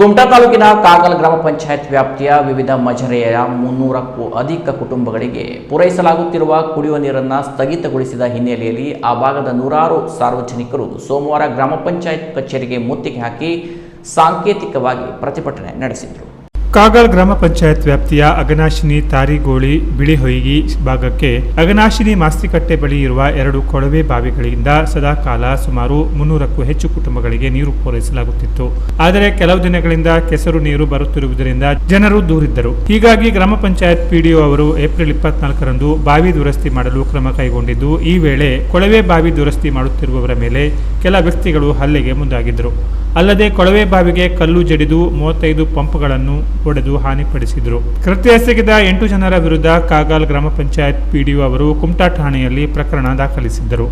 ಕುಮಟಾ ತಾಲೂಕಿನ ಕಾಗಲ್ ಗ್ರಾಮ ಪಂಚಾಯತ್ ವ್ಯಾಪ್ತಿಯ ವಿವಿಧ ಮಜರೆಯ 300ಕ್ಕೂ ಅಧಿಕ ಕುಟುಂಬಗಳಿಗೆ ಪೂರೈಸಲಾಗುತ್ತಿರುವ ಕುಡಿಯುವ ನೀರನ್ನು ಸ್ಥಗಿತಗೊಳಿಸಿದ ಹಿನ್ನೆಲೆಯಲ್ಲಿ ಆ ಭಾಗದ ನೂರಾರು ಸಾರ್ವಜನಿಕರು ಸೋಮವಾರ ಗ್ರಾಮ ಪಂಚಾಯತ್ ಕಚೇರಿಗೆ ಮುತ್ತಿಗೆ ಹಾಕಿ ಸಾಂಕೇತಿಕವಾಗಿ ಪ್ರತಿಭಟನೆ ನಡೆಸಿದರು. ಕಾಗಲ್ ಗ್ರಾಮ ಪಂಚಾಯತ್ ವ್ಯಾಪ್ತಿಯ ಅಗನಾಶಿನಿ ತಾರಿಗೋಳಿ ಬಿಳಿಹೊಯ್ಗಿ ಭಾಗಕ್ಕೆ ಅಗನಾಶಿನಿ ಮಾಸ್ತಿಕಟ್ಟೆ ಬಳಿ ಇರುವ 2 ಕೊಳವೆ ಬಾವಿಗಳಿಂದ ಸದಾಕಾಲ ಸುಮಾರು 300ಕ್ಕೂ ಹೆಚ್ಚು ಕುಟುಂಬಗಳಿಗೆ ನೀರು ಪೂರೈಸಲಾಗುತ್ತಿತ್ತು. ಆದರೆ ಕೆಲವು ದಿನಗಳಿಂದ ಕೆಸರು ನೀರು ಬರುತ್ತಿರುವುದರಿಂದ ಜನರು ದೂರಿದ್ದರು. ಹೀಗಾಗಿ ಗ್ರಾಮ ಪಂಚಾಯತ್ ಪಿಡಿಒ ಅವರು ಏಪ್ರಿಲ್ 24ರಂದು ಬಾವಿ ದುರಸ್ತಿ ಮಾಡಲು ಕ್ರಮ ಕೈಗೊಂಡಿದ್ದು, ಈ ವೇಳೆ ಕೊಳವೆ ಬಾವಿ ದುರಸ್ತಿ ಮಾಡುತ್ತಿರುವವರ ಮೇಲೆ ಕೆಲ ವ್ಯಕ್ತಿಗಳು ಹಲ್ಲೆಗೆ ಮುಂದಾಗಿದ್ದರು. ಅಲ್ಲದೆ ಕೊಳವೆ ಬಾವಿಗೆ ಕಲ್ಲು ಜಡಿದು 35 ಪಂಪ್ಗಳನ್ನು ಒಡೆದು ಹಾನಿಪಡಿಸಿದರು. ಕೃತ್ಯ ಎಸಗಿದ 8 ಜನರ ವಿರುದ್ಧ ಕಾಗಲ್ ಗ್ರಾಮ ಪಂಚಾಯತ್ ಪಿಡಿಒ ಅವರು ಕುಮಟಾ ಠಾಣೆಯಲ್ಲಿ ಪ್ರಕರಣ ದಾಖಲಿಸಿದ್ದರು.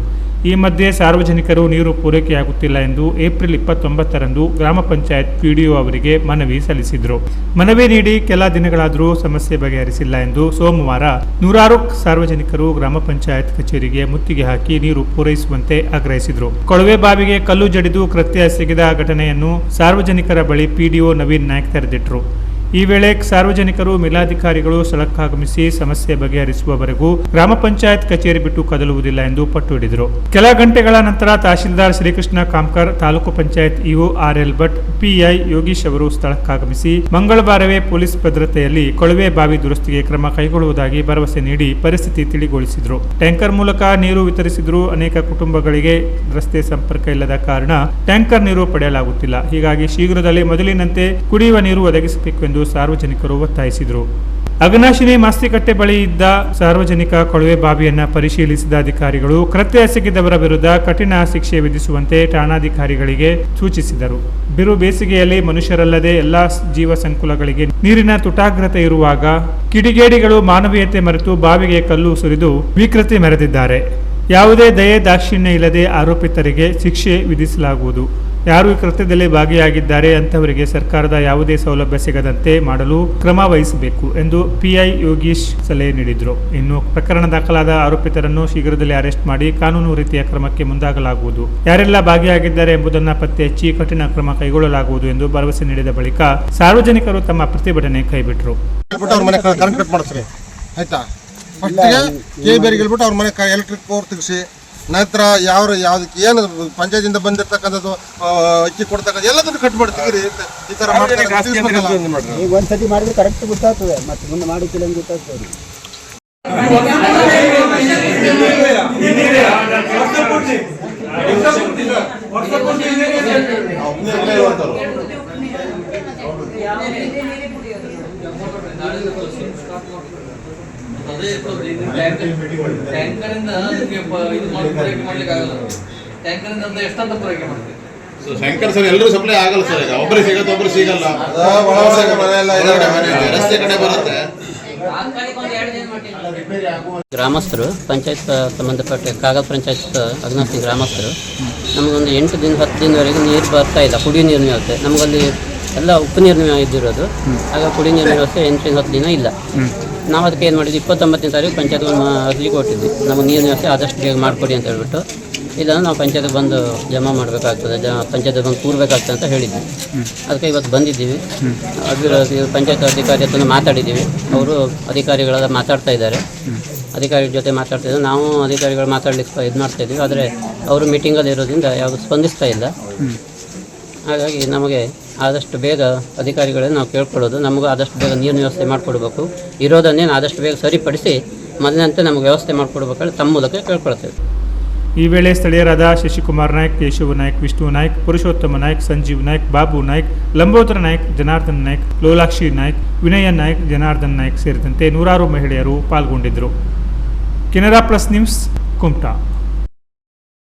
ಈ ಮಧ್ಯೆ ಸಾರ್ವಜನಿಕರು ನೀರು ಪೂರೈಕೆಯಾಗುತ್ತಿಲ್ಲ ಎಂದು ಏಪ್ರಿಲ್ 29ರಂದು ಗ್ರಾಮ ಪಂಚಾಯತ್ ಪಿಡಿಒ ಅವರಿಗೆ ಮನವಿ ಸಲ್ಲಿಸಿದರು. ಮನವಿ ನೀಡಿ ಕೆಲ ದಿನಗಳಾದರೂ ಸಮಸ್ಯೆ ಬಗೆಹರಿಸಿಲ್ಲ ಎಂದು ಸೋಮವಾರ ನೂರಾರು ಸಾರ್ವಜನಿಕರು ಗ್ರಾಮ ಪಂಚಾಯತ್ ಕಚೇರಿಗೆ ಮುತ್ತಿಗೆ ಹಾಕಿ ನೀರು ಪೂರೈಸುವಂತೆ ಆಗ್ರಹಿಸಿದರು. ಕೊಳವೆ ಬಾವಿಗೆ ಕಲ್ಲು ಜಡಿದು ಕೃತ್ಯ ಎಸಗಿದ ಘಟನೆಯನ್ನು ಸಾರ್ವಜನಿಕರ ಬಳಿ ಪಿಡಿಒ ನವೀನ್ ನಾಯ್ಕ್ ತೆರೆದಿಟ್ಟರು. ಈ ವೇಳೆ ಸಾರ್ವಜನಿಕರು ಮೇಲಾಧಿಕಾರಿಗಳು ಸ್ಥಳಕ್ಕಾಗಮಿಸಿ ಸಮಸ್ಯೆ ಬಗೆಹರಿಸುವವರೆಗೂ ಗ್ರಾಮ ಪಂಚಾಯತ್ ಕಚೇರಿ ಬಿಟ್ಟು ಕದಲುವುದಿಲ್ಲ ಎಂದು ಪಟ್ಟು ಹಿಡಿದರು. ಕೆಲ ಗಂಟೆಗಳ ನಂತರ ತಹಶೀಲ್ದಾರ್ ಶ್ರೀಕೃಷ್ಣ ಕಾಮ್ಕರ್, ತಾಲೂಕು ಪಂಚಾಯತ್ ಇಒ ಆರ್.ಎಲ್. ಭಟ್, ಪಿಐ ಯೋಗೀಶ್ ಅವರು ಸ್ಥಳಕ್ಕಾಗಮಿಸಿ ಮಂಗಳವಾರವೇ ಪೊಲೀಸ್ ಭದ್ರತೆಯಲ್ಲಿ ಕೊಳವೆ ಬಾವಿ ದುರಸ್ತಿಗೆ ಕ್ರಮ ಕೈಗೊಳ್ಳುವುದಾಗಿ ಭರವಸೆ ನೀಡಿ ಪರಿಸ್ಥಿತಿ ತಿಳಿಗೊಳಿಸಿದರು. ಟ್ಯಾಂಕರ್ ಮೂಲಕ ನೀರು ವಿತರಿಸಿದರೂ ಅನೇಕ ಕುಟುಂಬಗಳಿಗೆ ರಸ್ತೆ ಸಂಪರ್ಕ ಇಲ್ಲದ ಕಾರಣ ಟ್ಯಾಂಕರ್ ನೀರು ಪಡೆಯಲಾಗುತ್ತಿಲ್ಲ. ಹೀಗಾಗಿ ಶೀಘ್ರದಲ್ಲೇ ಮೊದಲಿನಂತೆ ಕುಡಿಯುವ ನೀರು ಒದಗಿಸಬೇಕು ಎಂದು ಸಾರ್ವಜನಿಕರು ಒತ್ತಾಯಿಸಿದರು. ಅಗನಾಶಿನಿ ಮಾಸ್ತಿಕಟ್ಟೆ ಬಳಿ ಇದ್ದ ಸಾರ್ವಜನಿಕ ಕೊಳವೆ ಬಾವಿಯನ್ನು ಪರಿಶೀಲಿಸಿದ ಅಧಿಕಾರಿಗಳು ಕೃತ್ಯ ಎಸಗಿದವರ ವಿರುದ್ಧ ಕಠಿಣ ಶಿಕ್ಷೆ ವಿಧಿಸುವಂತೆ ಠಾಣಾಧಿಕಾರಿಗಳಿಗೆ ಸೂಚಿಸಿದರು. ಬಿರು ಬೇಸಿಗೆಯಲ್ಲಿ ಮನುಷ್ಯರಲ್ಲದೆ ಎಲ್ಲಾ ಜೀವ ಸಂಕುಲಗಳಿಗೆ ನೀರಿನ ತುಟಾಗ್ರತೆ ಇರುವಾಗ ಕಿಡಿಗೇಡಿಗಳು ಮಾನವೀಯತೆ ಮರೆತು ಬಾವಿಗೆ ಕಲ್ಲು ಸುರಿದು ವಿಕೃತಿ ಮೆರೆದಿದ್ದಾರೆ. ಯಾವುದೇ ದಯೆ ದಾಕ್ಷಿಣ್ಯ ಇಲ್ಲದೆ ಆರೋಪಿತರಿಗೆ ಶಿಕ್ಷೆ ವಿಧಿಸಲಾಗುವುದು. ಯಾರು ಈ ಕೃತ್ಯದಲ್ಲಿ ಭಾಗಿಯಾಗಿದ್ದಾರೆ ಅಂತವರಿಗೆ ಸರ್ಕಾರದ ಯಾವುದೇ ಸೌಲಭ್ಯ ಸಿಗದಂತೆ ಮಾಡಲು ಕ್ರಮ ವಹಿಸಬೇಕು ಎಂದು ಪಿಐ ಯೋಗೀಶ್ ಸಲಹೆ ನೀಡಿದರು. ಇನ್ನು ಪ್ರಕರಣ ದಾಖಲಾದ ಆರೋಪಿತರನ್ನು ಶೀಘ್ರದಲ್ಲೇ ಅರೆಸ್ಟ್ ಮಾಡಿ ಕಾನೂನು ರೀತಿಯ ಕ್ರಮಕ್ಕೆ ಮುಂದಾಗಲಾಗುವುದು. ಯಾರೆಲ್ಲ ಭಾಗಿಯಾಗಿದ್ದಾರೆ ಎಂಬುದನ್ನು ಪತ್ತೆ ಹಚ್ಚಿ ಕಠಿಣ ಕ್ರಮ ಕೈಗೊಳ್ಳಲಾಗುವುದು ಎಂದು ಭರವಸೆ ನೀಡಿದ ಬಳಿಕ ಸಾರ್ವಜನಿಕರು ತಮ್ಮ ಪ್ರತಿಭಟನೆ ಕೈಬಿಟ್ಟರು. ಅವ್ರ ಮನೆ ಎಲೆಕ್ಟ್ರಿಕ್ ಪವರ್ ತೆಗಿಸಿ ನಂತರ ಯಾವ್ದಕ್ಕೆ ಏನು ಪಂಚಾಯತಿಂದ ಬಂದಿರ್ತಕ್ಕಂಥದ್ದು ಅಕ್ಕಿ ಕೊಡ್ತಕ್ಕಂಥ ಎಲ್ಲದನ್ನು ಕಟ್ ಮಾಡಿ ತೆಗೀರಿ. ಈ ಥರ ಈಗ ಒಂದ್ಸತಿ ಮಾಡಿದ್ರೆ ಕರೆಕ್ಟ್ ಗೊತ್ತಾಗ್ತದೆ, ಮತ್ತೆ ಮುಂದೆ ಮಾಡಿಕ್ಕಿಲ್ಲ ಅಂತ ಗೊತ್ತಾಗ್ತದೆ. ಶಂಕರ್ ಸರ್ ಎಲ್ಲರೂ ಸಪ್ಲೈ ಆಗಲ್ಲ ಸರ್. ಈಗ ಒಬ್ಬರು ಸಿಗತ್ತೆ, ಒಬ್ರು ಸಿಗಲ್ಲ. ರಸ್ತೆ ಕಡೆ ಬರುತ್ತೆ. ಗ್ರಾಮಸ್ಥರು ಪಂಚಾಯತ್ ಸಂಬಂಧಪಟ್ಟ ಕಾಗಲ್ ಪಂಚಾಯತ್ ಅಗ್ನಾಸ್ತಿ ಗ್ರಾಮಸ್ಥರು ನಮಗೊಂದು 8 ದಿನ 10 ದಿನವರೆಗೆ ನೀರು ಬರ್ತಾ ಇಲ್ಲ. ಕುಡಿಯೋ ನೀರಿನ ವ್ಯವಸ್ಥೆ ನಮಗಲ್ಲಿ ಎಲ್ಲ ಉಪ್ಪು ನೀರಿನ ಇದ್ದಿರೋದು. ಆಗ ಕುಡಿಯೋ ನೀರಿನ ವ್ಯವಸ್ಥೆ 8-10 ದಿನ ಇಲ್ಲ. ನಾವು ಅದಕ್ಕೆ ಏನು ಮಾಡಿದ್ವಿ, 29ನೇ ತಾರೀಕು ಪಂಚಾಯತ್ ಅರ್ಜಿ ಕೊಟ್ಟಿದ್ವಿ, ನಮಗೆ ನೀರಿನ ವ್ಯವಸ್ಥೆ ಆದಷ್ಟು ಬೇಗ ಮಾಡಿಕೊಡಿ ಅಂತ ಹೇಳ್ಬಿಟ್ಟು. ಇಲ್ಲಾಂದ್ರೆ ನಾವು ಪಂಚಾಯತ್ಗೆ ಬಂದು ಜಮಾ ಮಾಡಬೇಕಾಗ್ತದೆ, ಪಂಚಾಯತ್ಗೆ ಬಂದು ಕೂರಬೇಕಾಗ್ತದೆ ಅಂತ ಹೇಳಿದ್ವಿ. ಅದಕ್ಕೆ ಇವತ್ತು ಬಂದಿದ್ದೀವಿ. ಪಂಚಾಯತ್ ಅಧಿಕಾರಿ ಹತ್ರ ಮಾತಾಡಿದ್ದೀವಿ. ಅವರು ಅಧಿಕಾರಿಗಳೆಲ್ಲ ಮಾತಾಡ್ತಾ ಇದ್ದಾರೆ. ಅಧಿಕಾರಿಗಳ ಜೊತೆ ಮಾತಾಡ್ತಿದ್ದಾರೆ. ನಾವು ಅಧಿಕಾರಿಗಳು ಮಾತಾಡ್ಲಿಕ್ಕೆ ಇದು ಮಾಡ್ತಾ ಇದ್ದೀವಿ. ಆದರೆ ಅವರು ಮೀಟಿಂಗಲ್ಲಿ ಇರೋದ್ರಿಂದ ಯಾವುದು ಸ್ಪಂದಿಸ್ತಾ ಇಲ್ಲ. ಹಾಗಾಗಿ ನಮಗೆ ಆದಷ್ಟು ಬೇಗ ಅಧಿಕಾರಿಗಳನ್ನ ನಾವು ಕೇಳ್ಕೊಳ್ಳೋದು, ನಮಗೂ ಆದಷ್ಟು ಬೇಗ ನೀರಿನ ವ್ಯವಸ್ಥೆ ಮಾಡಿಕೊಡ್ಬೇಕು. ಇರೋದನ್ನೇ ಆದಷ್ಟು ಬೇಗ ಸರಿಪಡಿಸಿ ಮೊದಲಿನಂತೆ ನಮಗೆ ವ್ಯವಸ್ಥೆ ಮಾಡಿಕೊಡ್ಬೇಕಾದ್ರೆ ತಮ್ಮ ಮೂಲಕ ಕೇಳ್ಕೊಳ್ತೇವೆ. ಈ ವೇಳೆ ಸ್ಥಳೀಯರಾದ ಶಶಿಕುಮಾರ್ ನಾಯ್ಕ್, ಕೇಶವ ನಾಯ್ಕ್, ವಿಷ್ಣು ನಾಯ್ಕ್, ಪುರುಷೋತ್ತಮ ನಾಯ್ಕ್, ಸಂಜೀವ್ ನಾಯ್ಕ್, ಬಾಬು ನಾಯ್ಕ್, ಲಂಬೋದರ ನಾಯ್ಕ್, ಜನಾರ್ದನ್ ನಾಯ್ಕ್, ಲೋಲಾಕ್ಷಿ ನಾಯ್ಕ್, ವಿನಯ ನಾಯ್ಕ್, ಜನಾರ್ದನ್ ನಾಯ್ಕ್ ಸೇರಿದಂತೆ ನೂರಾರು ಮಹಿಳೆಯರು ಪಾಲ್ಗೊಂಡಿದ್ದರು. Canara plus news, Kumta.